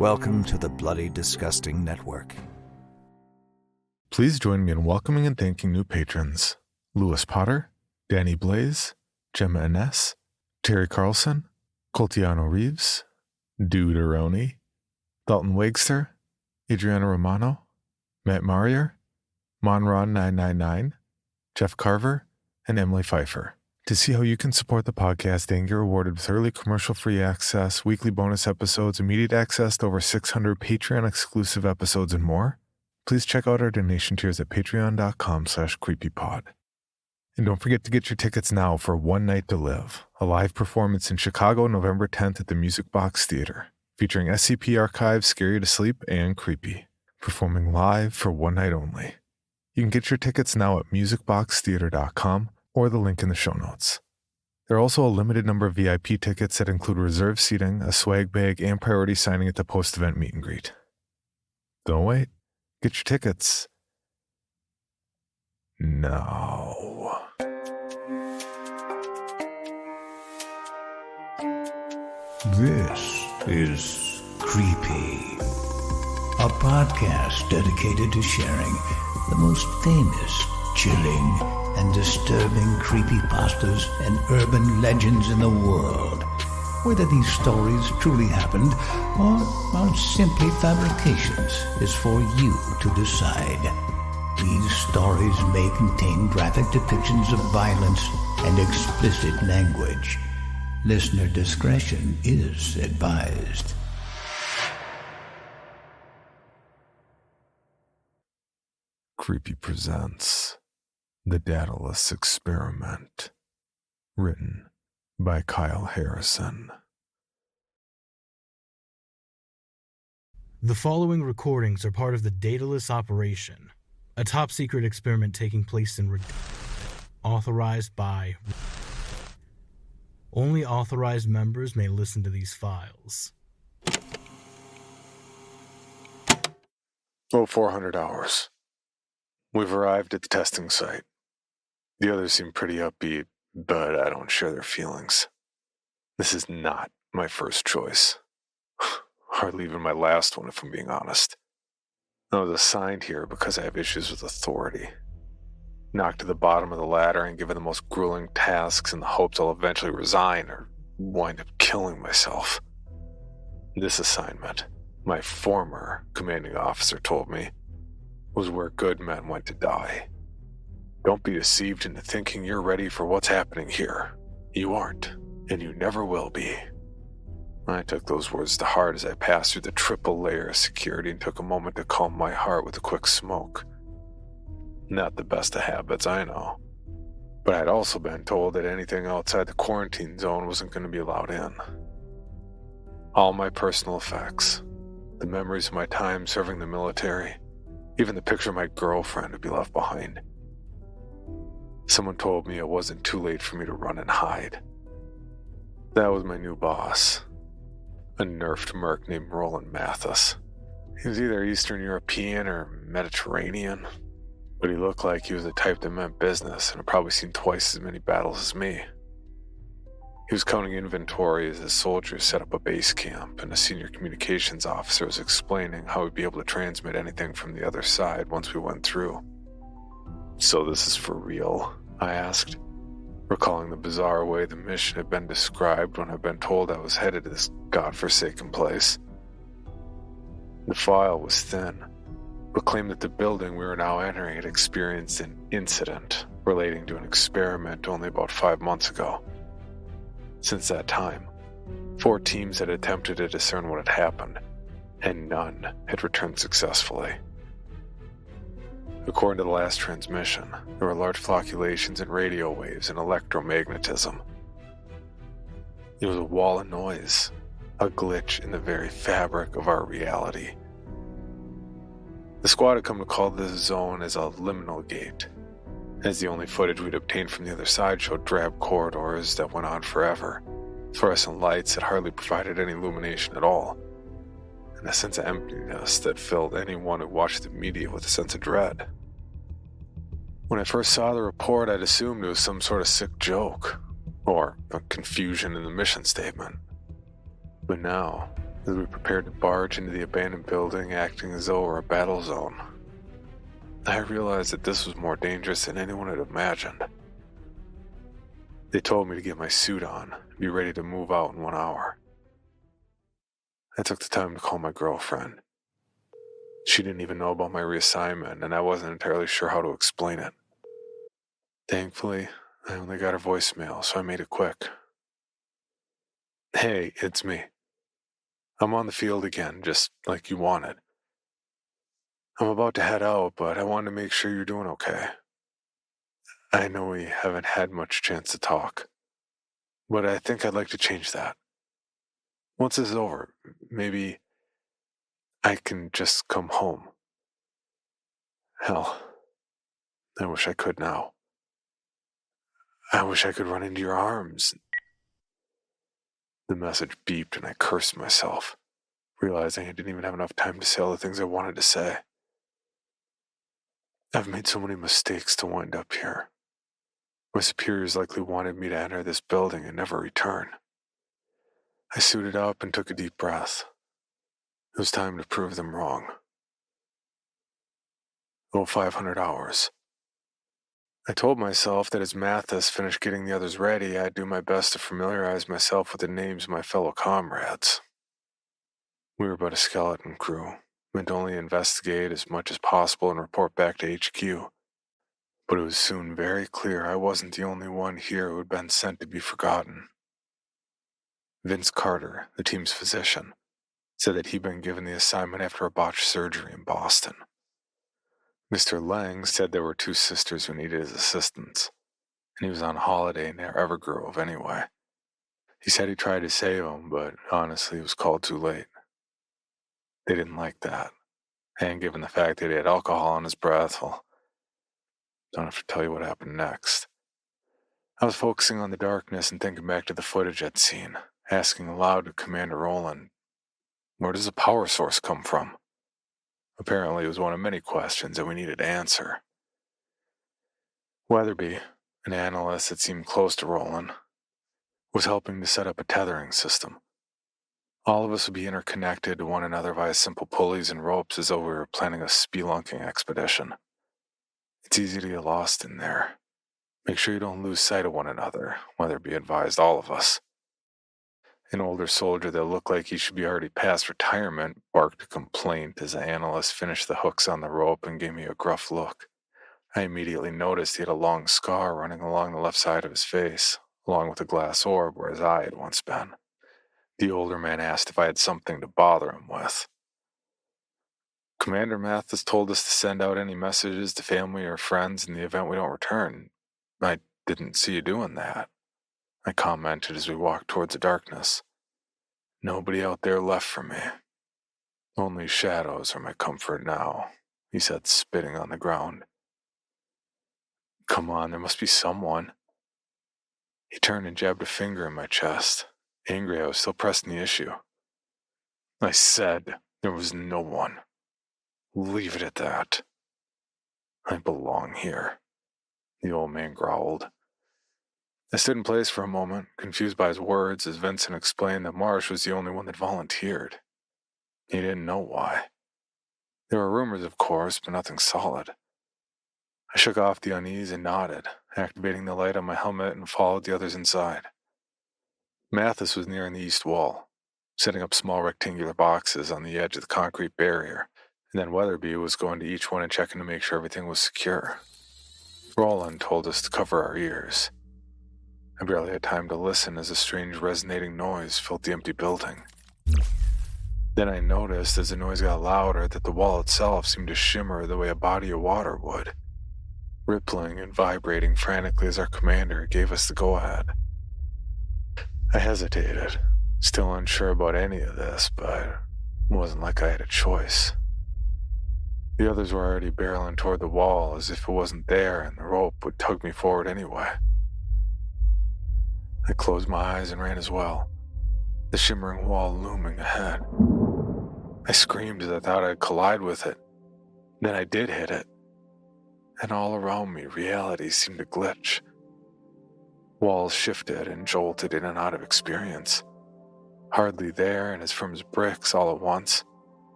Welcome to the Bloody Disgusting Network. Please join me in welcoming and thanking new patrons: Lewis Potter, Danny Blaze, Gemma Ines, Terry Carlson, Coltiano Reeves, Dude Aroni, Dalton Wagster, Adriana Romano, Matt Marier, Monron999, Jeff Carver, and Emily Pfeiffer. To see how you can support the podcast and get rewarded with early commercial-free access, weekly bonus episodes, immediate access to over 600 Patreon-exclusive episodes, and more, please check out our donation tiers at patreon.com/creepypod. And don't forget to get your tickets now for One Night to Live, a live performance in Chicago, November 10th at the Music Box Theater, featuring SCP Archives, Scary to Sleep, and Creepy, performing live for one night only. You can get your tickets now at musicboxtheater.com or the link in the show notes. There are also a limited number of VIP tickets that include reserved seating, a swag bag, and priority signing at the post-event meet and greet. Don't wait. Get your tickets now. This is Creepy, a podcast dedicated to sharing the most famous, chilling, and disturbing creepypastas and urban legends in the world. Whether these stories truly happened or are simply fabrications is for you to decide. These stories may contain graphic depictions of violence and explicit language. Listener discretion is advised. Creepy presents The Daedalus Experiment, written by Kyle Harrison. The following recordings are part of the Daedalus Operation, a top-secret experiment taking place in authorized by. Only authorized members may listen to these files. 400 hours. We've arrived at the testing site. The others seem pretty upbeat, but I don't share their feelings. This is not my first choice. Hardly even my last one, if I'm being honest. I was assigned here because I have issues with authority. Knocked to the bottom of the ladder and given the most grueling tasks in the hopes I'll eventually resign or wind up killing myself. This assignment, my former commanding officer told me, was where good men went to die. Don't be deceived into thinking you're ready for what's happening here. You aren't, and you never will be. I took those words to heart as I passed through the triple layer of security and took a moment to calm my heart with a quick smoke. Not the best of habits, I know. But I'd also been told that anything outside the quarantine zone wasn't going to be allowed in. All my personal effects, the memories of my time serving the military, even the picture of my girlfriend would be left behind. Someone told me it wasn't too late for me to run and hide. That was my new boss, a nerfed merc named Roland Mathis. He was either Eastern European or Mediterranean, but he looked like he was the type that meant business and had probably seen twice as many battles as me. He was counting inventory as his soldiers set up a base camp, and a senior communications officer was explaining how we'd be able to transmit anything from the other side once we went through. "So this is for real?" I asked, recalling the bizarre way the mission had been described when I'd been told I was headed to this godforsaken place. The file was thin, but claimed that the building we were now entering had experienced an incident relating to an experiment only about 5 months ago. Since that time, 4 teams had attempted to discern what had happened, and none had returned successfully. According to the last transmission, there were large flocculations in radio waves and electromagnetism. It was a wall of noise, a glitch in the very fabric of our reality. The squad had come to call this zone as a liminal gate, as the only footage we'd obtained from the other side showed drab corridors that went on forever, fluorescent lights that hardly provided any illumination at all, and a sense of emptiness that filled anyone who watched the media with a sense of dread. When I first saw the report, I'd assumed it was some sort of sick joke, or a confusion in the mission statement. But now, as we prepared to barge into the abandoned building, acting as though it were a battle zone. I realized that this was more dangerous than anyone had imagined. They told me to get my suit on and be ready to move out in 1 hour. I took the time to call my girlfriend. She didn't even know about my reassignment, and I wasn't entirely sure how to explain it. Thankfully, I only got her voicemail, so I made it quick. Hey, it's me. I'm on the field again, just like you wanted. I'm about to head out, but I wanted to make sure you're doing okay. I know we haven't had much chance to talk, but I think I'd like to change that. Once this is over, maybe I can just come home. Hell, I wish I could now. I wish I could run into your arms. The message beeped and I cursed myself, realizing I didn't even have enough time to say all the things I wanted to say. I've made so many mistakes to wind up here. My superiors likely wanted me to enter this building and never return. I suited up and took a deep breath. It was time to prove them wrong. 500 hours. I told myself that as Mathis finished getting the others ready, I'd do my best to familiarize myself with the names of my fellow comrades. We were but a skeleton crew, meant to only investigate as much as possible and report back to HQ. But it was soon very clear I wasn't the only one here who had been sent to be forgotten. Vince Carter, the team's physician, said that he'd been given the assignment after a botched surgery in Boston. Mr. Lang said there were 2 sisters who needed his assistance, and he was on holiday near Evergrove anyway. He said he tried to save them, but honestly he was called too late. They didn't like that, and given the fact that he had alcohol in his breath, well, don't have to tell you what happened next. I was focusing on the darkness and thinking back to the footage I'd seen, asking aloud to Commander Roland, where does the power source come from? Apparently it was one of many questions that we needed to answer. Weatherby, an analyst that seemed close to Roland, was helping to set up a tethering system. All of us would be interconnected to one another via simple pulleys and ropes as though we were planning a spelunking expedition. It's easy to get lost in there. Make sure you don't lose sight of one another, Weatherby advised all of us. An older soldier that looked like he should be already past retirement barked a complaint as the analyst finished the hooks on the rope and gave me a gruff look. I immediately noticed he had a long scar running along the left side of his face, along with a glass orb where his eye had once been. The older man asked if I had something to bother him with. Commander Mathis told us to send out any messages to family or friends in the event we don't return. I didn't see you doing that, I commented as we walked towards the darkness. Nobody out there left for me. Only shadows are my comfort now, he said, spitting on the ground. Come on, there must be someone. He turned and jabbed a finger in my chest, angry I was still pressing the issue. I said there was no one. Leave it at that. I belong here, the old man growled. I stood in place for a moment, confused by his words as Vincent explained that Marsh was the only one that volunteered. He didn't know why. There were rumors, of course, but nothing solid. I shook off the unease and nodded, activating the light on my helmet and followed the others inside. Mathis was nearing the east wall, setting up small rectangular boxes on the edge of the concrete barrier, and then Weatherby was going to each one and checking to make sure everything was secure. Roland told us to cover our ears. I barely had time to listen as a strange resonating noise filled the empty building. Then I noticed as the noise got louder that the wall itself seemed to shimmer the way a body of water would, rippling and vibrating frantically as our commander gave us the go-ahead. I hesitated, still unsure about any of this, but it wasn't like I had a choice. The others were already barreling toward the wall as if it wasn't there and the rope would tug me forward anyway. I closed my eyes and ran as well, the shimmering wall looming ahead. I screamed as I thought I'd collide with it. Then I did hit it. And all around me, reality seemed to glitch. Walls shifted and jolted in and out of experience. hardly there and as firm as bricks all at once.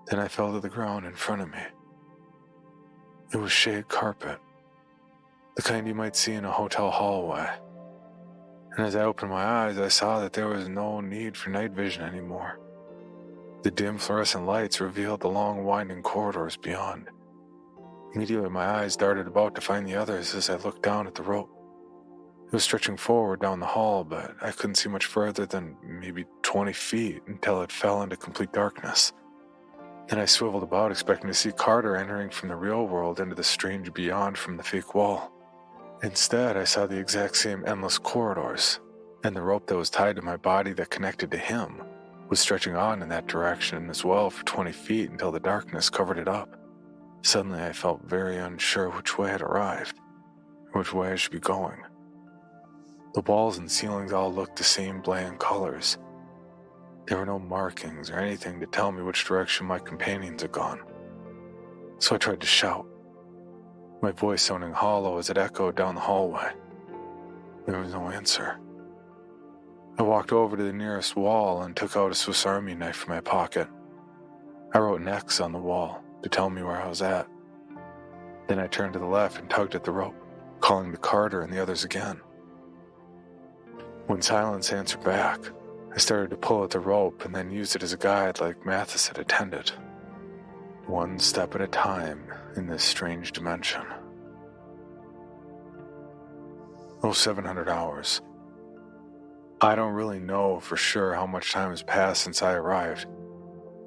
Then I fell to the ground in front of me. It was shag carpet, the kind you might see in a hotel hallway. And as I opened my eyes, I saw that there was no need for night vision anymore. The dim fluorescent lights revealed the long winding corridors beyond. Immediately my eyes darted about to find the others as I looked down at the rope. It was stretching forward down the hall, but I couldn't see much further than maybe 20 feet until it fell into complete darkness. Then I swiveled about, expecting to see Carter entering from the real world into the strange beyond from the fake wall. Instead, I saw the exact same endless corridors, and the rope that was tied to my body that connected to him was stretching on in that direction as well for 20 feet until the darkness covered it up. Suddenly, I felt very unsure which way I'd arrived, or which way I should be going. The walls and ceilings all looked the same bland colors. There were no markings or anything to tell me which direction my companions had gone. So I tried to shout, my voice sounding hollow as it echoed down the hallway. There was no answer. I walked over to the nearest wall and took out a Swiss Army knife from my pocket. I wrote an X on the wall to tell me where I was at. Then I turned to the left and tugged at the rope, calling to Carter and the others again. When silence answered back, I started to pull at the rope and then used it as a guide like Mathis had intended. One step at a time in this strange dimension. 700 hours. I don't really know for sure how much time has passed since I arrived,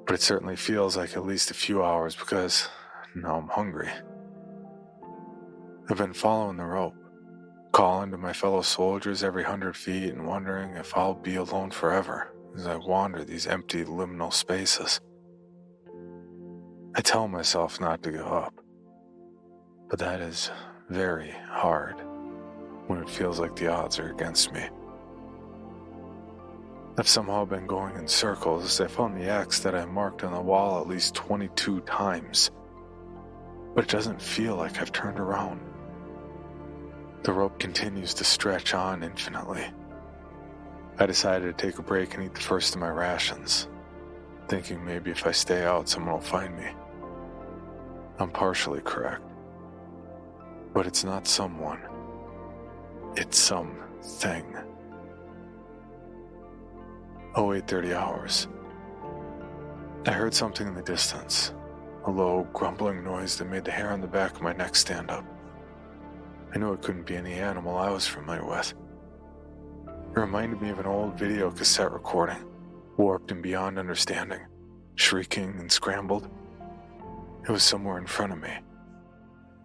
but it certainly feels like at least a few hours because now I'm hungry. I've been following the rope, calling to my fellow soldiers every 100 feet and wondering if I'll be alone forever as I wander these empty liminal spaces. I tell myself not to give up, but that is very hard when it feels like the odds are against me. I've somehow been going in circles as I found the X that I marked on the wall at least 22 times, but it doesn't feel like I've turned around. The rope continues to stretch on infinitely. I decided to take a break and eat the first of my rations, thinking maybe if I stay out, someone will find me. I'm partially correct, but it's not someone. It's something. 08:30 hours. I heard something in the distance, a low, grumbling noise that made the hair on the back of my neck stand up. I knew it couldn't be any animal I was familiar with. It reminded me of an old video cassette recording, warped and beyond understanding, shrieking and scrambled. It was somewhere in front of me.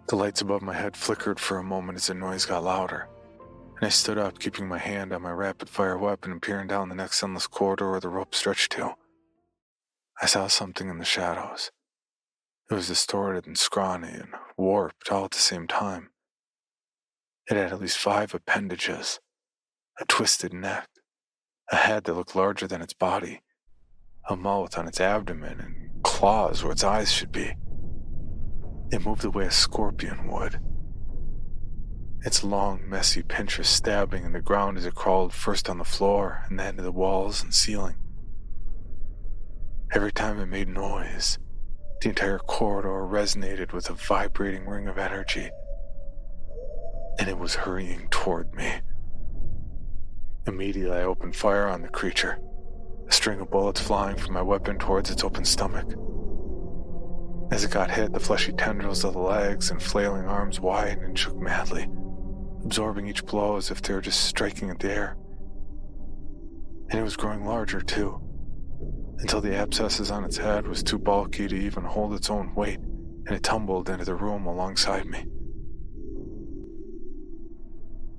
The lights above my head flickered for a moment as the noise got louder, and I stood up, keeping my hand on my rapid-fire weapon and peering down the next endless corridor where the rope stretched to. I saw something in the shadows. It was distorted and scrawny and warped all at the same time. It had at least 5 appendages, a twisted neck, a head that looked larger than its body, a mouth on its abdomen, and claws where its eyes should be. It moved the way a scorpion would. Its long, messy pinchers stabbing in the ground as it crawled first on the floor and then to the walls and ceiling. Every time it made noise, the entire corridor resonated with a vibrating ring of energy, and it was hurrying toward me. Immediately, I opened fire on the creature, a string of bullets flying from my weapon towards its open stomach. As it got hit, the fleshy tendrils of the legs and flailing arms widened and shook madly, absorbing each blow as if they were just striking at the air. And it was growing larger, too, until the abscesses on its head was too bulky to even hold its own weight, and it tumbled into the room alongside me.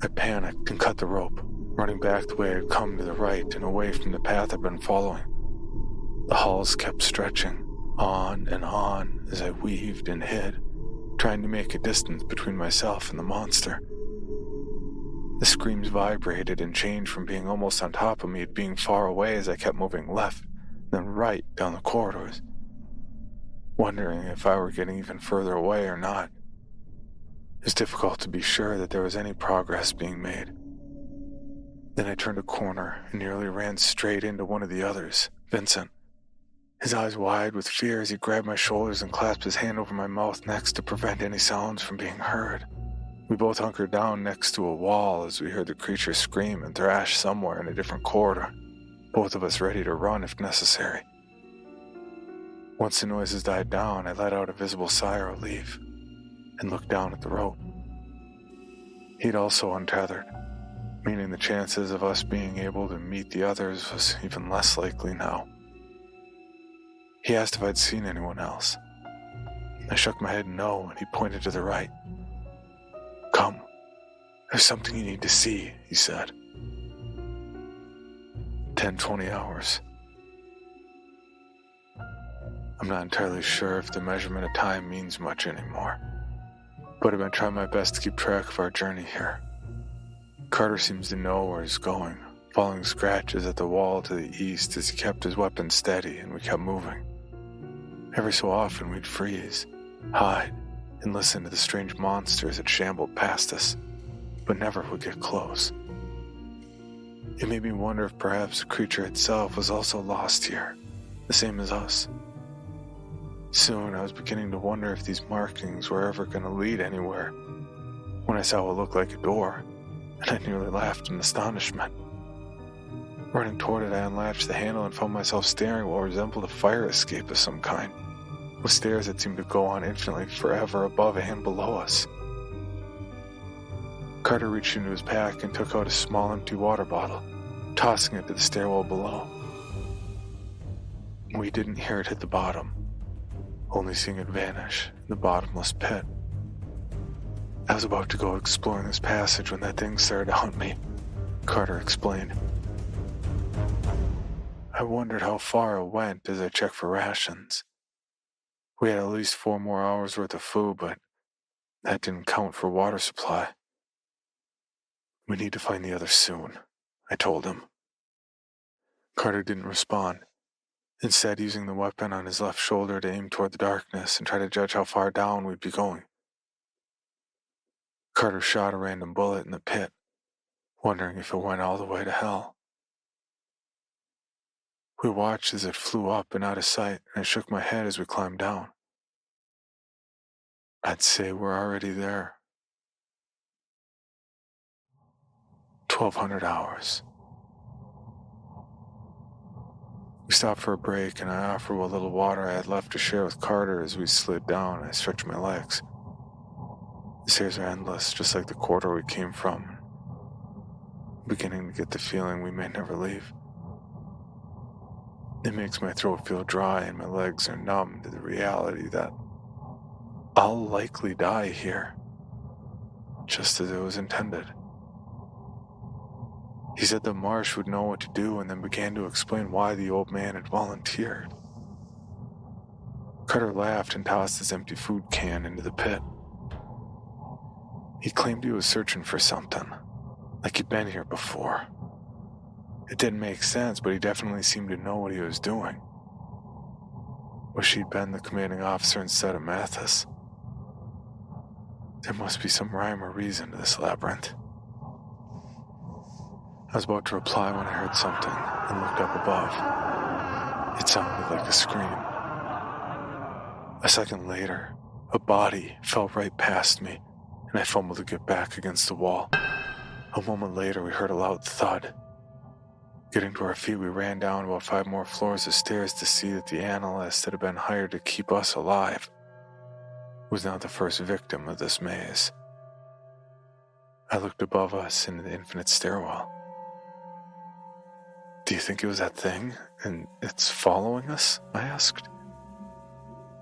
I panicked and cut the rope, running back the way I had come to the right and away from the path I'd been following. The halls kept stretching, on and on, as I weaved and hid, trying to make a distance between myself and the monster. The screams vibrated and changed from being almost on top of me to being far away as I kept moving left, then right down the corridors, wondering if I were getting even further away or not. It was difficult to be sure that there was any progress being made. Then I turned a corner and nearly ran straight into one of the others, Vincent. His eyes wide with fear as he grabbed my shoulders and clasped his hand over my mouth next to prevent any sounds from being heard. We both hunkered down next to a wall as we heard the creature scream and thrash somewhere in a different corridor, both of us ready to run if necessary. Once the noises died down, I let out a visible sigh of relief and looked down at the rope. He'd also untethered, meaning the chances of us being able to meet the others was even less likely now. He asked if I'd seen anyone else. I shook my head no, and he pointed to the right. "Come, there's something you need to see," he said. 10-20 hours. I'm not entirely sure if the measurement of time means much anymore, but I've been trying my best to keep track of our journey here. Carter seems to know where he's going, following scratches at the wall to the east as he kept his weapon steady and we kept moving. Every so often we'd freeze, hide, and listen to the strange monsters that shambled past us, but never would get close. It made me wonder if perhaps the creature itself was also lost here, the same as us. Soon I was beginning to wonder if these markings were ever going to lead anywhere, when I saw what looked like a door, and I nearly laughed in astonishment. Running toward it, I unlatched the handle and found myself staring at what resembled a fire escape of some kind, with stairs that seemed to go on infinitely forever above and below us. Carter reached into his pack and took out a small empty water bottle, tossing it to the stairwell below. We didn't hear it hit the bottom, only seeing it vanish in the bottomless pit. I was about to go exploring this passage when that thing started to hunt me, Carter explained. I wondered how far it went as I checked for rations. We had at least 4 more hours worth of food, but that didn't count for water supply. We need to find the others soon, I told him. Carter didn't respond, instead using the weapon on his left shoulder to aim toward the darkness and try to judge how far down we'd be going. Carter shot a random bullet in the pit, wondering if it went all the way to hell. We watched as it flew up and out of sight, and I shook my head as we climbed down. I'd say we're already there. 1,200 hours. We stopped for a break, and I offered what little water I had left to share with Carter as we slid down and I stretched my legs. The stairs are endless, just like the corridor we came from. I'm beginning to get the feeling we may never leave. It makes my throat feel dry and my legs are numb to the reality that I'll likely die here, just as it was intended. He said the marsh would know what to do and then began to explain why the old man had volunteered. Carter laughed and tossed his empty food can into the pit. He claimed he was searching for something, like he'd been here before. It didn't make sense, but he definitely seemed to know what he was doing. Wish he'd been the commanding officer instead of Mathis. There must be some rhyme or reason to this labyrinth. I was about to reply when I heard something and looked up above. It sounded like a scream. A second later, a body fell right past me, and I fumbled to get back against the wall. A moment later, we heard a loud thud. Getting to our feet, we ran down about 5 more floors of stairs to see that the analyst that had been hired to keep us alive was now the first victim of this maze. I looked above us into the infinite stairwell. Do you think it was that thing, and it's following us? I asked.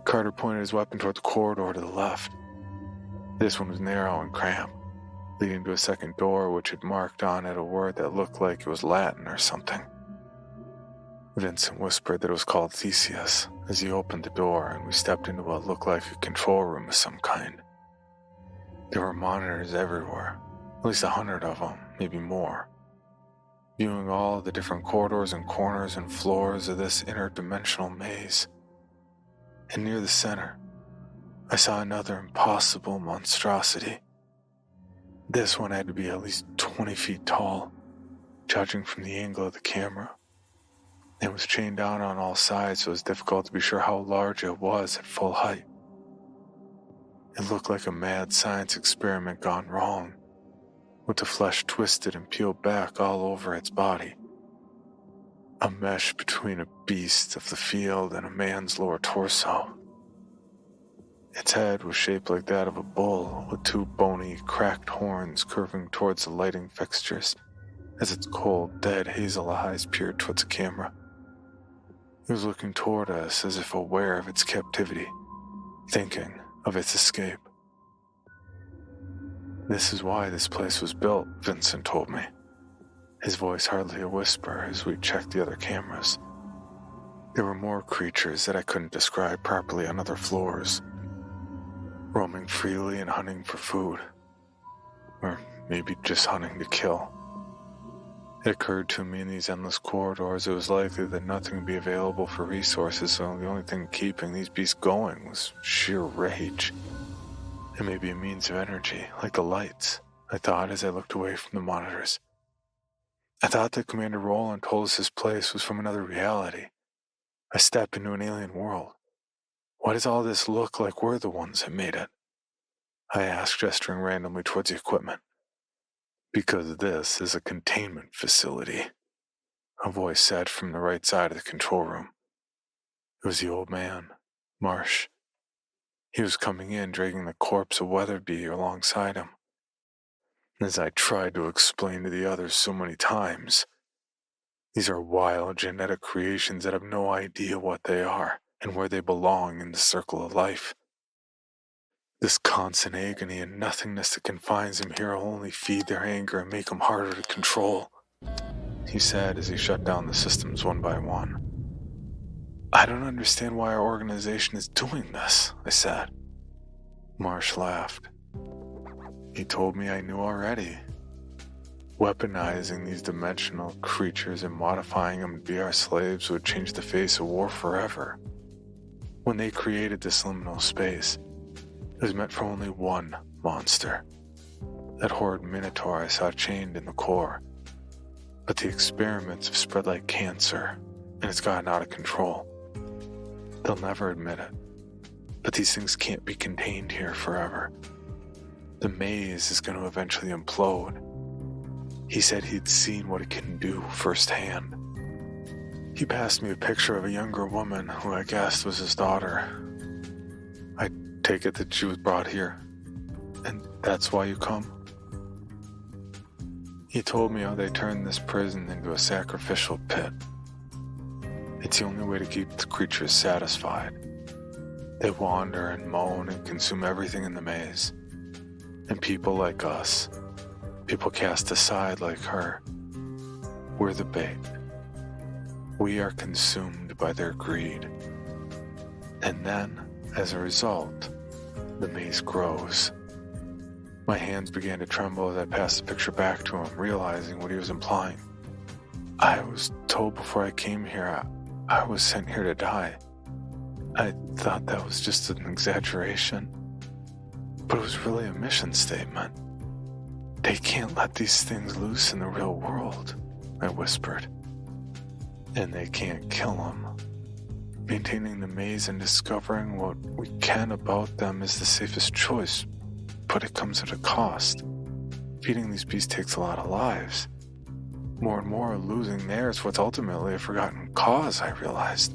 Carter pointed his weapon toward the corridor to the left. This one was narrow and cramped, leading to a second door which had marked on it a word that looked like it was Latin or something. Vincent whispered that it was called Theseus as he opened the door, and we stepped into what looked like a control room of some kind. There were monitors everywhere, at least 100 of them, maybe more, viewing all of the different corridors and corners and floors of this interdimensional maze. And near the center, I saw another impossible monstrosity. This one had to be at least 20 feet tall, judging from the angle of the camera. It was chained down on all sides, so it was difficult to be sure how large it was at full height. It looked like a mad science experiment gone wrong, with the flesh twisted and peeled back all over its body. A mesh between a beast of the field and a man's lower torso. Its head was shaped like that of a bull, with two bony, cracked horns curving towards the lighting fixtures as its cold, dead hazel eyes peered towards the camera. It was looking toward us as if aware of its captivity, thinking of its escape. "This is why this place was built," Vincent told me, his voice hardly a whisper as we checked the other cameras. There were more creatures that I couldn't describe properly on other floors, roaming freely and hunting for food, or maybe just hunting to kill. It occurred to me in these endless corridors it was likely that nothing would be available for resources, so the only thing keeping these beasts going was sheer rage. It may be a means of energy, like the lights, I thought as I looked away from the monitors. I thought that Commander Roland told us this place was from another reality, a step into an alien world. Why does all this look like we're the ones that made it? I asked, gesturing randomly towards the equipment. "Because this is a containment facility," a voice said from the right side of the control room. It was the old man, Marsh. He was coming in, dragging the corpse of Weatherby alongside him. As I tried to explain to the others so many times, these are wild genetic creations that have no idea what they are and where they belong in the circle of life. This constant agony and nothingness that confines them here will only feed their anger and make them harder to control, he said as he shut down the systems one by one. "I don't understand why our organization is doing this," I said. Marsh laughed. "He told me I knew already. Weaponizing these dimensional creatures and modifying them to be our slaves would change the face of war forever. When they created this liminal space, it was meant for only one monster, that horrid minotaur I saw chained in the core. But the experiments have spread like cancer, and it's gotten out of control. They'll never admit it, but these things can't be contained here forever. The maze is going to eventually implode." He said he'd seen what it can do firsthand. He passed me a picture of a younger woman who I guessed was his daughter. "I take it that she was brought here, and that's why you come?" He told me how they turned this prison into a sacrificial pit. It's the only way to keep the creatures satisfied. They wander and moan and consume everything in the maze. And people like us, people cast aside like her, we're the bait. We are consumed by their greed. And then, as a result, the maze grows. My hands began to tremble as I passed the picture back to him, realizing what he was implying. "I was told before I came here I was sent here to die. I thought that was just an exaggeration, but it was really a mission statement. They can't let these things loose in the real world," I whispered. "And they can't kill them. Maintaining the maze and discovering what we can about them is the safest choice, but it comes at a cost. Feeding these beasts takes a lot of lives. More and more losing theirs was ultimately a forgotten cause, I realized."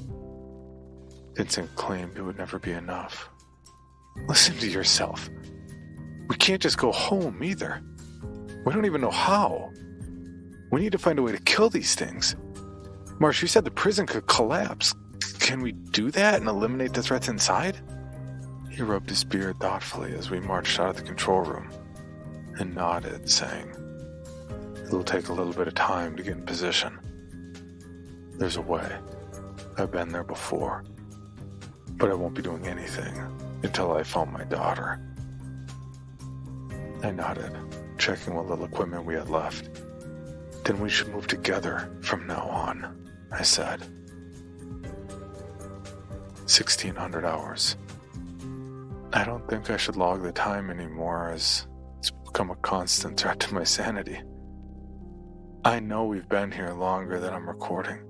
Vincent claimed it would never be enough. "Listen to yourself. We can't just go home either. We don't even know how. We need to find a way to kill these things. Marsh, you said the prison could collapse. Can we do that and eliminate the threats inside?" He rubbed his beard thoughtfully as we marched out of the control room and nodded, saying, "It'll take a little bit of time to get in position. There's a way. I've been there before. But I won't be doing anything until I found my daughter." I nodded, checking what little equipment we had left. "Then we should move together from now on," I said. 1,600 hours. I don't think I should log the time anymore, as it's become a constant threat to my sanity. I know we've been here longer than I'm recording,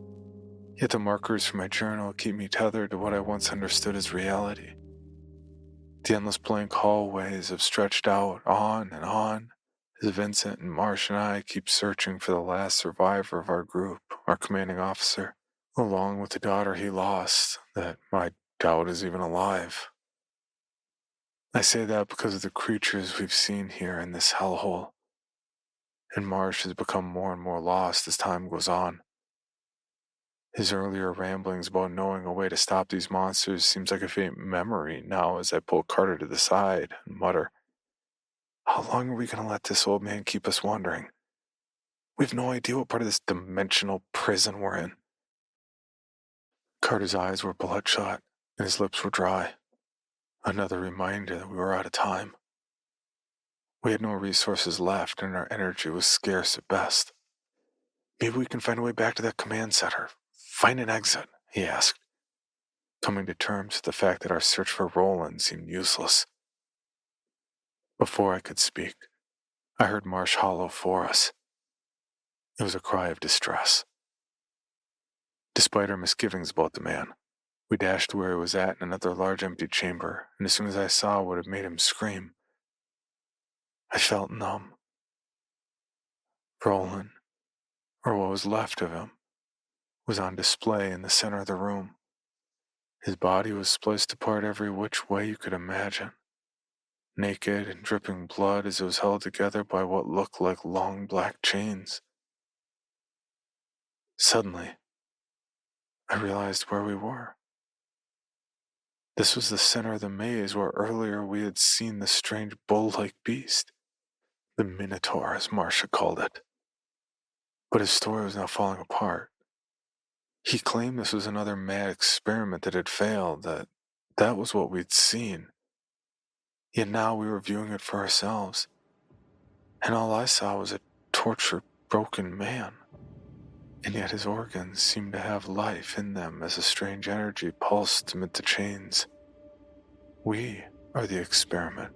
yet the markers from my journal keep me tethered to what I once understood as reality. The endless blank hallways have stretched out on and on as Vincent and Marsh and I keep searching for the last survivor of our group, our commanding officer, along with the daughter he lost that I doubt is even alive. I say that because of the creatures we've seen here in this hellhole, and Marsh has become more and more lost as time goes on. His earlier ramblings about knowing a way to stop these monsters seems like a faint memory now as I pull Carter to the side and mutter, "How long are we going to let this old man keep us wandering? We have no idea what part of this dimensional prison we're in." Carter's eyes were bloodshot and his lips were dry. Another reminder that we were out of time. We had no resources left and our energy was scarce at best. "Maybe we can find a way back to that command center. Find an exit," he asked, coming to terms with the fact that our search for Roland seemed useless. Before I could speak, I heard Marsh hollow for us. It was a cry of distress. Despite our misgivings about the man, we dashed to where he was at in another large empty chamber, and as soon as I saw what had made him scream, I felt numb. Roland, or what was left of him, was on display in the center of the room. His body was spliced apart every which way you could imagine, naked and dripping blood as it was held together by what looked like long black chains. Suddenly, I realized where we were. This was the center of the maze where earlier we had seen the strange bull-like beast, the Minotaur as Marcia called it. But his story was now falling apart. He claimed this was another mad experiment that had failed, that was what we'd seen. Yet now we were viewing it for ourselves, and all I saw was a tortured, broken man. And yet his organs seemed to have life in them as a strange energy pulsed amid the chains. We are the experiment,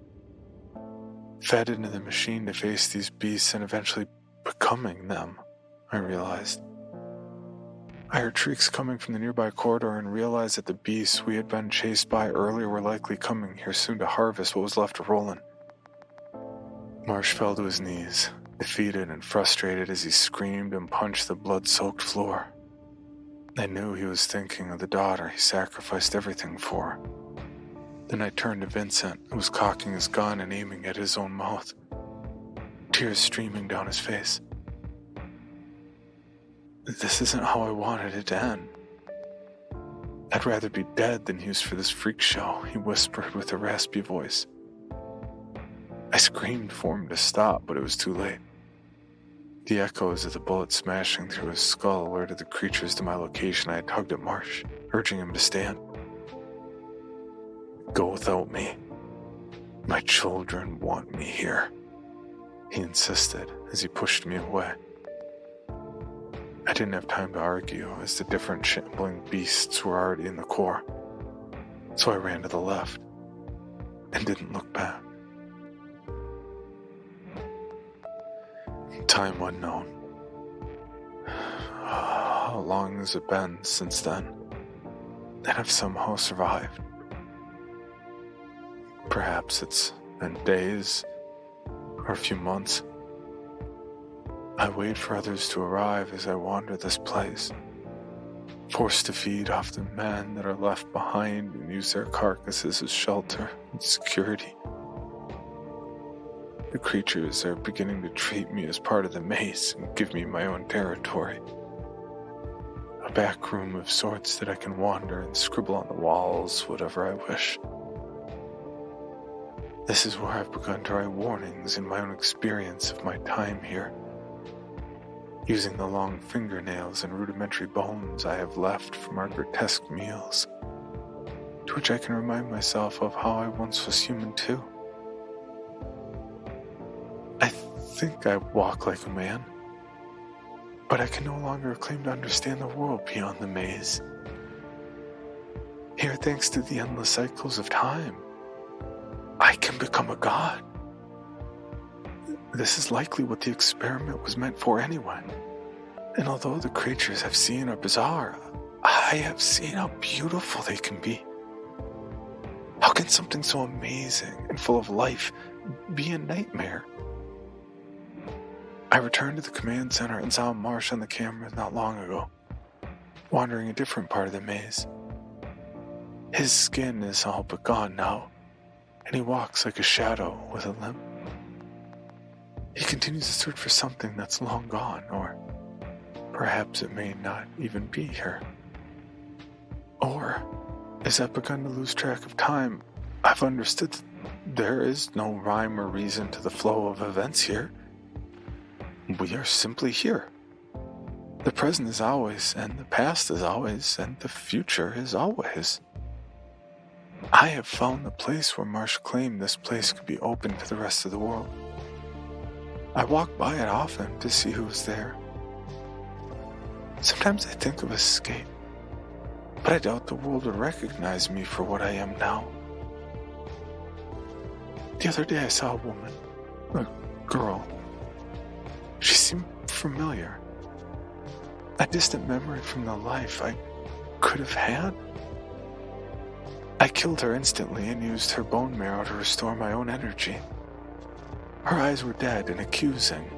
fed into the machine to face these beasts and eventually becoming them, I realized. I heard shrieks coming from the nearby corridor and realized that the beasts we had been chased by earlier were likely coming here soon to harvest what was left of Roland. Marsh fell to his knees, defeated and frustrated as he screamed and punched the blood-soaked floor. I knew he was thinking of the daughter he sacrificed everything for. Then I turned to Vincent, who was cocking his gun and aiming at his own mouth, tears streaming down his face. "This isn't how I wanted it to end. I'd rather be dead than used for this freak show," he whispered with a raspy voice. I screamed for him to stop, but it was too late. The echoes of the bullet smashing through his skull alerted the creatures to my location. I had tugged at Marsh, urging him to stand. "Go without me. My children want me here," he insisted as he pushed me away. I didn't have time to argue as the different shambling beasts were already in the core, so I ran to the left and didn't look back. Time unknown. How long has it been since then that I've somehow survived? Perhaps it's been days or a few months. I wait for others to arrive as I wander this place, forced to feed off the men that are left behind and use their carcasses as shelter and security. The creatures are beginning to treat me as part of the maze and give me my own territory. A back room of sorts that I can wander and scribble on the walls whatever I wish. This is where I've begun to write warnings in my own experience of my time here, using the long fingernails and rudimentary bones I have left from our grotesque meals, to which I can remind myself of how I once was human too. I think I walk like a man, but I can no longer claim to understand the world beyond the maze. Here, thanks to the endless cycles of time, I can become a god. This is likely what the experiment was meant for anyway. And although the creatures I've seen are bizarre, I have seen how beautiful they can be. How can something so amazing and full of life be a nightmare? I returned to the command center and saw Marsh on the cameras not long ago, wandering a different part of the maze. His skin is all but gone now, and he walks like a shadow with a limp. He continues to search for something that's long gone, or perhaps it may not even be here. Or, as I've begun to lose track of time, I've understood that there is no rhyme or reason to the flow of events here. We are simply here. The present is always, and the past is always, and the future is always. I have found the place where Marsh claimed this place could be open to the rest of the world. I walk by it often to see who's there. Sometimes I think of escape, but I doubt the world would recognize me for what I am now. The other day I saw a woman, a girl. She seemed familiar. A distant memory from the life I could have had. I killed her instantly and used her bone marrow to restore my own energy. Her eyes were dead and accusing,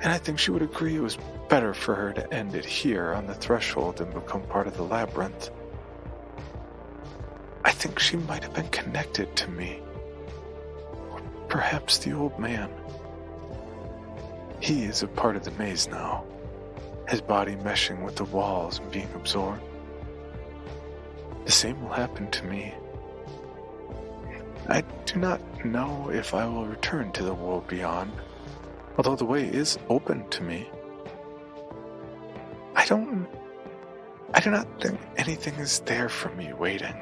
and I think she would agree it was better for her to end it here on the threshold and become part of the labyrinth. I think she might have been connected to me, or perhaps the old man. He is a part of the maze now, his body meshing with the walls and being absorbed. The same will happen to me. I do not know if I will return to the world beyond, although the way is open to me. I do not think anything is there for me waiting.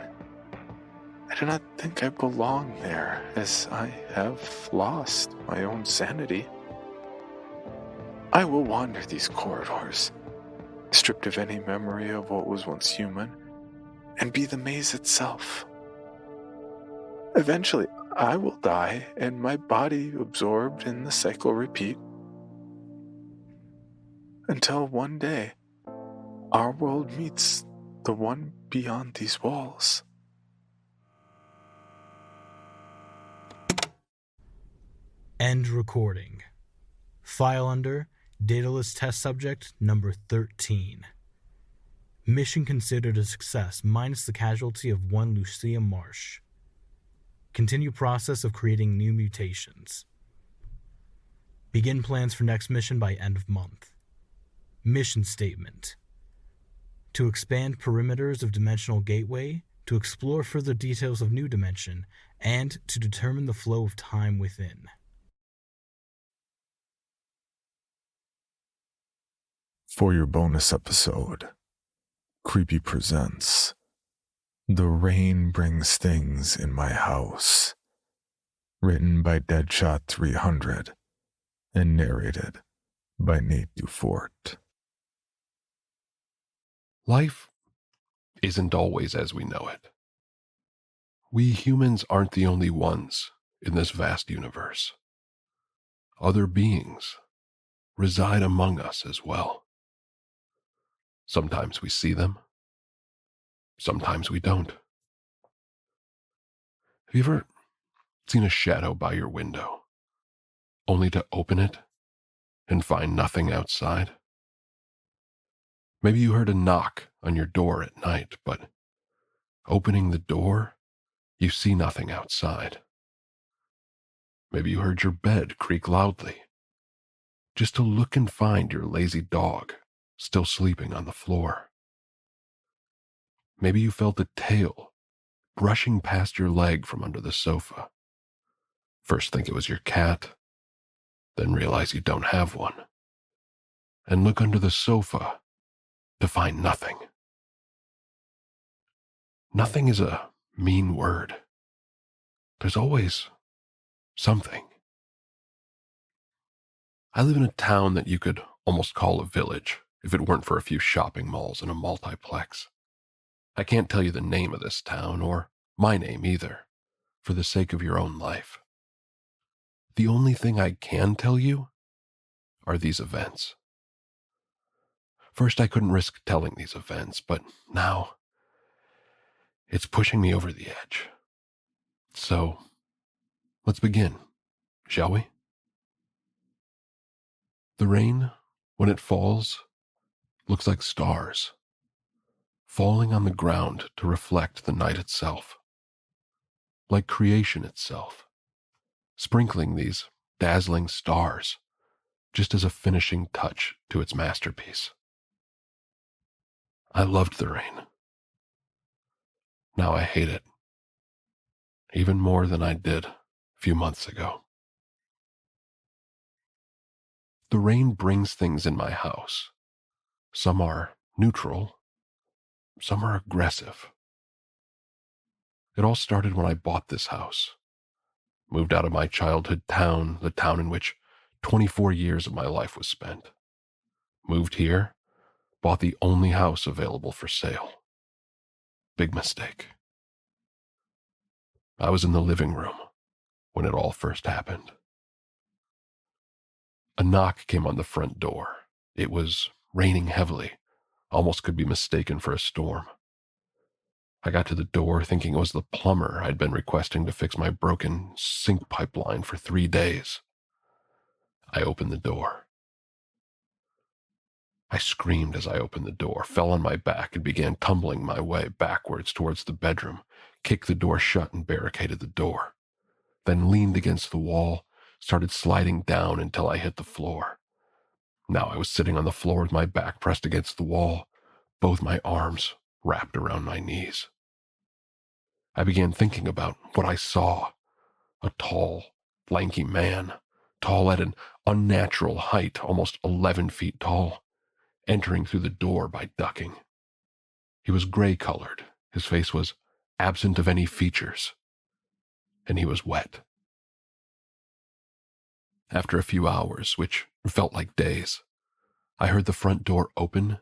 I do not think I belong there, as I have lost my own sanity. I will wander these corridors, stripped of any memory of what was once human, and be the maze itself. Eventually, I will die, and my body absorbed in the cycle repeat. Until one day, our world meets the one beyond these walls. End recording. File under Daedalus Test Subject number 13. Mission considered a success minus the casualty of one Lucia Marsh. Continue process of creating new mutations. Begin plans for next mission by end of month. Mission statement. To expand perimeters of Dimensional Gateway, to explore further details of New Dimension, and to determine the flow of time within. For your bonus episode, Creepy presents The Rain Brings Things in My House, written by Deadshot 300 and narrated by Nate Dufort. Life isn't always as we know it. We humans aren't the only ones in this vast universe. Other beings reside among us as well. Sometimes we see them. Sometimes we don't. Have you ever seen a shadow by your window, only to open it and find nothing outside? Maybe you heard a knock on your door at night, but opening the door, you see nothing outside. Maybe you heard your bed creak loudly, just to look and find your lazy dog still sleeping on the floor. Maybe you felt a tail brushing past your leg from under the sofa. First think it was your cat, then realize you don't have one, and look under the sofa to find nothing. Nothing is a mean word. There's always something. I live in a town that you could almost call a village if it weren't for a few shopping malls and a multiplex. I can't tell you the name of this town, or my name either, for the sake of your own life. The only thing I can tell you are these events. First, I couldn't risk telling these events, but now it's pushing me over the edge. So, let's begin, shall we? The rain, when it falls, looks like stars, falling on the ground to reflect the night itself, like creation itself, sprinkling these dazzling stars just as a finishing touch to its masterpiece. I loved the rain. Now I hate it, even more than I did a few months ago. The rain brings things in my house. Some are neutral, some are aggressive. It all started when I bought this house, moved out of my childhood town, the town in which 24 years of my life was spent. Moved here, bought the only house available for sale. Big mistake. I was in the living room when it all first happened. A knock came on the front door. It was raining heavily, almost could be mistaken for a storm. I got to the door thinking it was the plumber I'd been requesting to fix my broken sink pipeline for 3 days. I opened the door. I screamed as I opened the door, fell on my back, and began tumbling my way backwards towards the bedroom, kicked the door shut and barricaded the door, then leaned against the wall, started sliding down until I hit the floor. Now I was sitting on the floor with my back pressed against the wall, both my arms wrapped around my knees. I began thinking about what I saw. A tall, lanky man, tall at an unnatural height, almost 11 feet tall, entering through the door by ducking. He was gray-colored, his face was absent of any features, and he was wet. After a few hours, which felt like days, I heard the front door open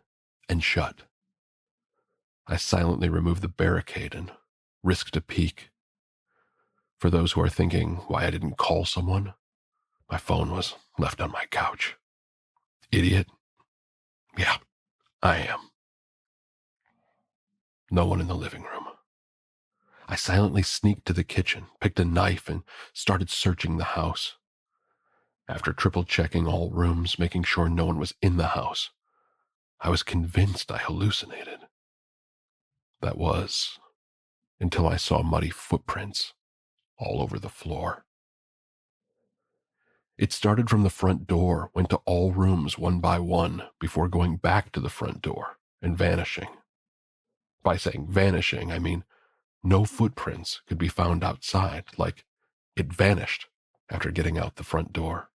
and shut. I silently removed the barricade and risked a peek. For those who are thinking why I didn't call someone, my phone was left on my couch. Idiot? Yeah, I am. No one in the living room. I silently sneaked to the kitchen, picked a knife, and started searching the house. After triple checking all rooms, making sure no one was in the house, I was convinced I hallucinated. That was until I saw muddy footprints all over the floor. It started from the front door, went to all rooms one by one before going back to the front door and vanishing. By saying vanishing, I mean no footprints could be found outside, like it vanished after getting out the front door.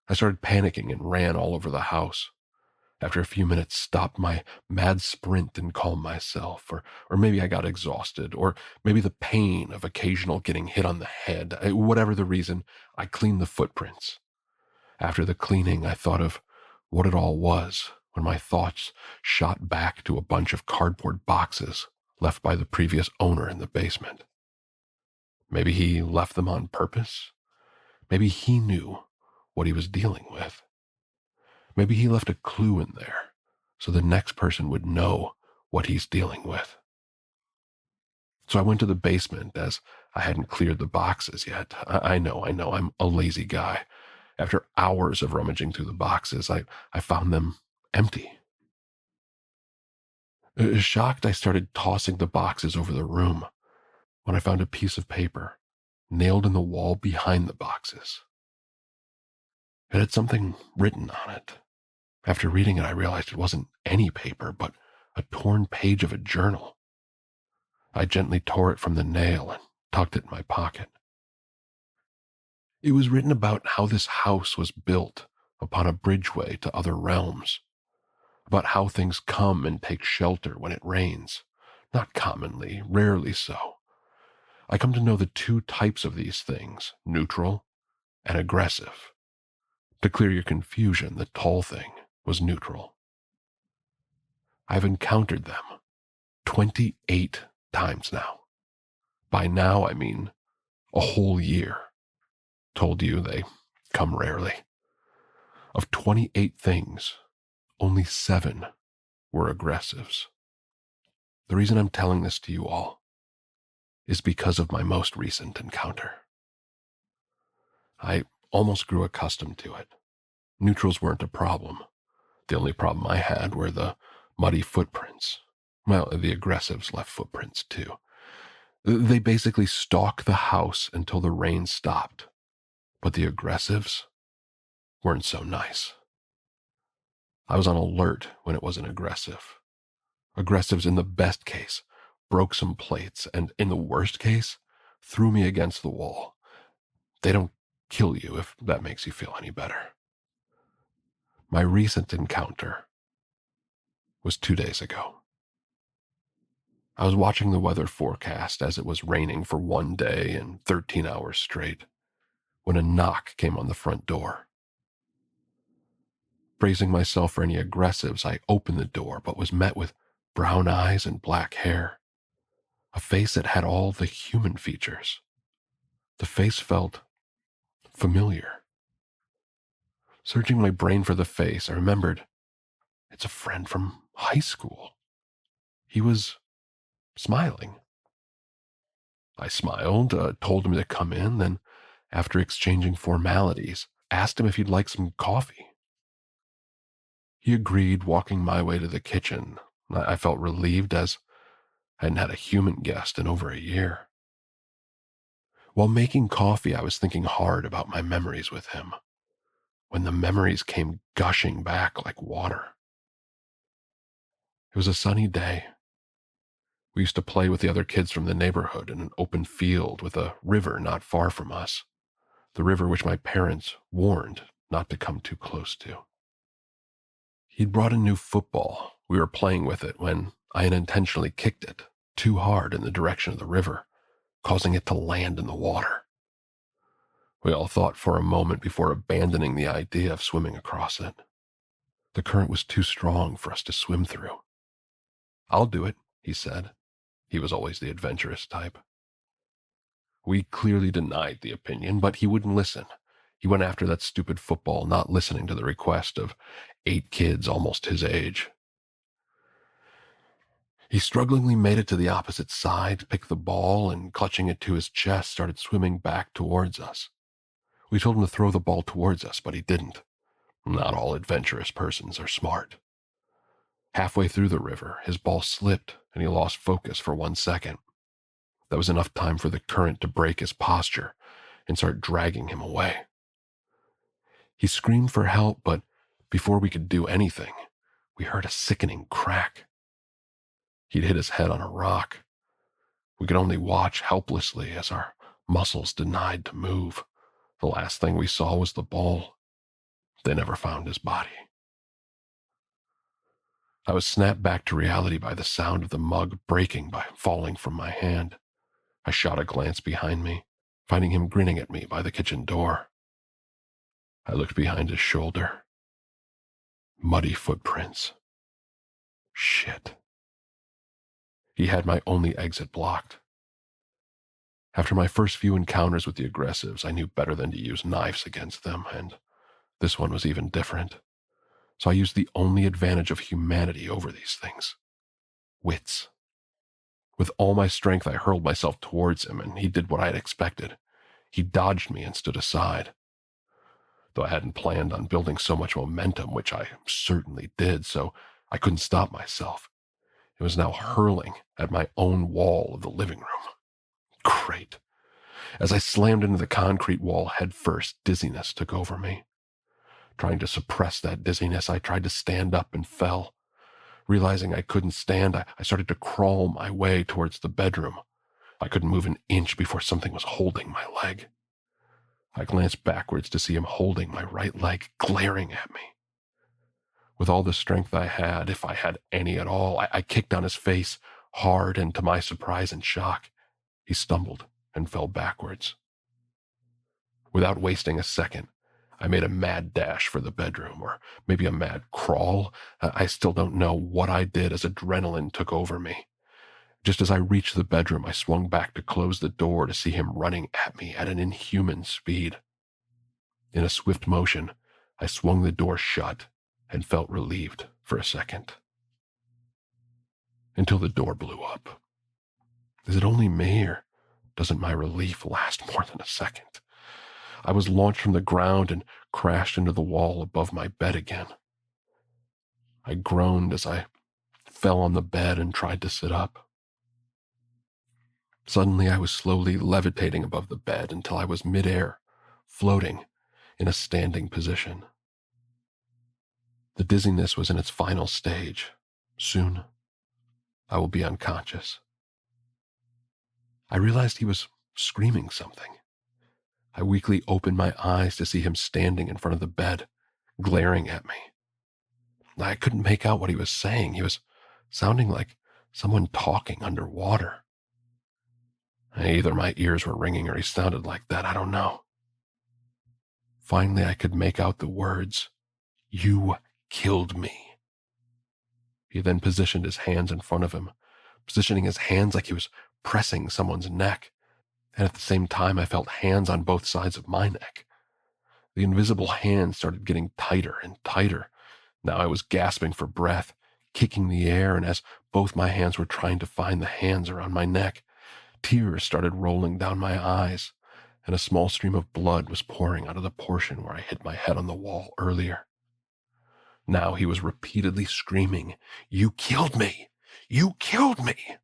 I started panicking and ran all over the house. After a few minutes, stopped my mad sprint and calmed myself, or maybe I got exhausted, or maybe the pain of occasional getting hit on the head. Whatever the reason, I cleaned the footprints. After the cleaning, I thought of what it all was when my thoughts shot back to a bunch of cardboard boxes left by the previous owner in the basement. Maybe he left them on purpose. Maybe he knew what he was dealing with. Maybe he left a clue in there so the next person would know what he's dealing with. So I went to the basement as I hadn't cleared the boxes yet. I know, I'm a lazy guy. After hours of rummaging through the boxes, I found them empty. Shocked, I started tossing the boxes over the room when I found a piece of paper nailed in the wall behind the boxes. It had something written on it. After reading it, I realized it wasn't any paper, but a torn page of a journal. I gently tore it from the nail and tucked it in my pocket. It was written about how this house was built upon a bridgeway to other realms, about how things come and take shelter when it rains. Not commonly, rarely so. I come to know the two types of these things, neutral and aggressive. To clear your confusion, the tall thing was neutral. I've encountered them 28 times now. By now, I mean a whole year. Told you they come rarely. Of 28 things, only 7 were aggressives. The reason I'm telling this to you all is because of my most recent encounter. I almost grew accustomed to it. Neutrals weren't a problem. The only problem I had were the muddy footprints. Well, the aggressives left footprints too. They basically stalked the house until the rain stopped. But the aggressives weren't so nice. I was on alert when it was an aggressive. Aggressives, in the best case, broke some plates, and in the worst case, threw me against the wall. They don't kill you, if that makes you feel any better. My recent encounter was 2 days ago. I was watching the weather forecast as it was raining for 1 day and 13 hours straight, when a knock came on the front door. Bracing myself for any aggressives, I opened the door, but was met with brown eyes and black hair, a face that had all the human features. The face felt familiar. Searching my brain for the face, I remembered it's a friend from high school. He was smiling. I smiled, told him to come in, then, after exchanging formalities, asked him if he'd like some coffee. He agreed, walking my way to the kitchen. I felt relieved, as I hadn't had a human guest in over a year. While making coffee, I was thinking hard about my memories with him, when the memories came gushing back like water. It was a sunny day. We used to play with the other kids from the neighborhood in an open field with a river not far from us, the river which my parents warned not to come too close to. He'd brought a new football. We were playing with it when I unintentionally kicked it too hard in the direction of the river, causing it to land in the water. We all thought for a moment before abandoning the idea of swimming across it. The current was too strong for us to swim through. "I'll do it," he said. He was always the adventurous type. We clearly denied the opinion, but he wouldn't listen. He went after that stupid football, not listening to the request of 8 kids almost his age. He strugglingly made it to the opposite side, picked the ball, and clutching it to his chest, started swimming back towards us. We told him to throw the ball towards us, but he didn't. Not all adventurous persons are smart. Halfway through the river, his ball slipped, and he lost focus for 1 second. That was enough time for the current to break his posture and start dragging him away. He screamed for help, but before we could do anything, we heard a sickening crack. He'd hit his head on a rock. We could only watch helplessly as our muscles denied to move. The last thing we saw was the ball. They never found his body. I was snapped back to reality by the sound of the mug breaking by falling from my hand. I shot a glance behind me, finding him grinning at me by the kitchen door. I looked behind his shoulder. Muddy footprints. Shit. He had my only exit blocked. After my first few encounters with the aggressives, I knew better than to use knives against them, and this one was even different. So I used the only advantage of humanity over these things: wits. With all my strength, I hurled myself towards him, and he did what I had expected. He dodged me and stood aside. Though I hadn't planned on building so much momentum, which I certainly did, so I couldn't stop myself. It was now hurling at my own wall of the living room. Great. As I slammed into the concrete wall head first, dizziness took over me. Trying to suppress that dizziness, I tried to stand up and fell. Realizing I couldn't stand, I started to crawl my way towards the bedroom. I couldn't move an inch before something was holding my leg. I glanced backwards to see him holding my right leg, glaring at me. With all the strength I had, if I had any at all, I kicked on his face hard, and to my surprise and shock, he stumbled and fell backwards. Without wasting a second, I made a mad dash for the bedroom, or maybe a mad crawl. I still don't know what I did as adrenaline took over me. Just as I reached the bedroom, I swung back to close the door to see him running at me at an inhuman speed. In a swift motion, I swung the door shut and felt relieved for a second. Until the door blew up. Is it only me, or doesn't my relief last more than a second? I was launched from the ground and crashed into the wall above my bed again. I groaned as I fell on the bed and tried to sit up. Suddenly, I was slowly levitating above the bed until I was midair, floating in a standing position. The dizziness was in its final stage. Soon, I will be unconscious. I realized he was screaming something. I weakly opened my eyes to see him standing in front of the bed, glaring at me. I couldn't make out what he was saying. He was sounding like someone talking underwater. Either my ears were ringing or he sounded like that, I don't know. Finally, I could make out the words, "You killed me." He then positioned his hands in front of him, positioning his hands like he was pressing someone's neck, and at the same time I felt hands on both sides of my neck. The invisible hands started getting tighter and tighter. Now I was gasping for breath, kicking the air, and as both my hands were trying to find the hands around my neck, tears started rolling down my eyes, and a small stream of blood was pouring out of the portion where I hit my head on the wall earlier. Now he was repeatedly screaming, "You killed me! You killed me!"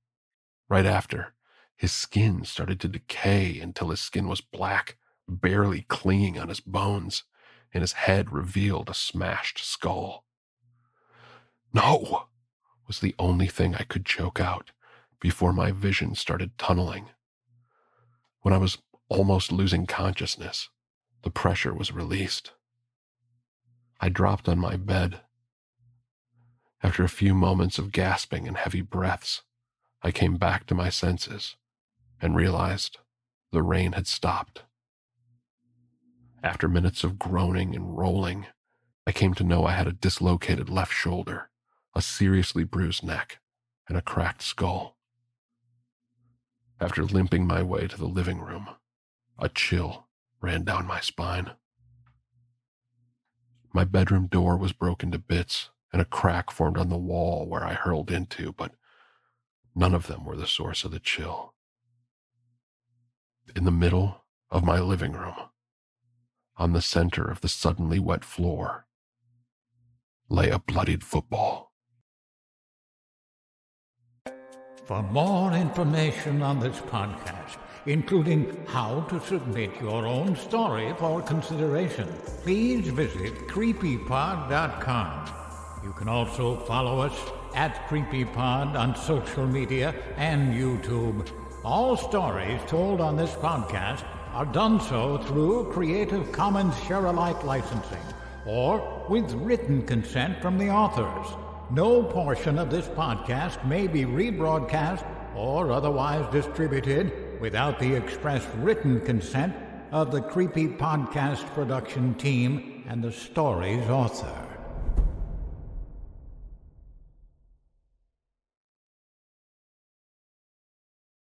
Right after, his skin started to decay until his skin was black, barely clinging on his bones, and his head revealed a smashed skull. "No!" was the only thing I could choke out before my vision started tunneling. When I was almost losing consciousness, the pressure was released. I dropped on my bed. After a few moments of gasping and heavy breaths, I came back to my senses and realized the rain had stopped. After minutes of groaning and rolling, I came to know I had a dislocated left shoulder, a seriously bruised neck, and a cracked skull. After limping my way to the living room, a chill ran down my spine. My bedroom door was broken to bits, and a crack formed on the wall where I hurled into, but none of them were the source of the chill. In the middle of my living room, on the center of the suddenly wet floor, lay a bloodied football. For more information on this podcast, including how to submit your own story for consideration, please visit creepypod.com. You can also follow us at CreepyPod on social media and YouTube. All stories told on this podcast are done so through Creative Commons Share-alike licensing or with written consent from the authors. No portion of this podcast may be rebroadcast or otherwise distributed without the express written consent of the Creepy Podcast production team and the story's author.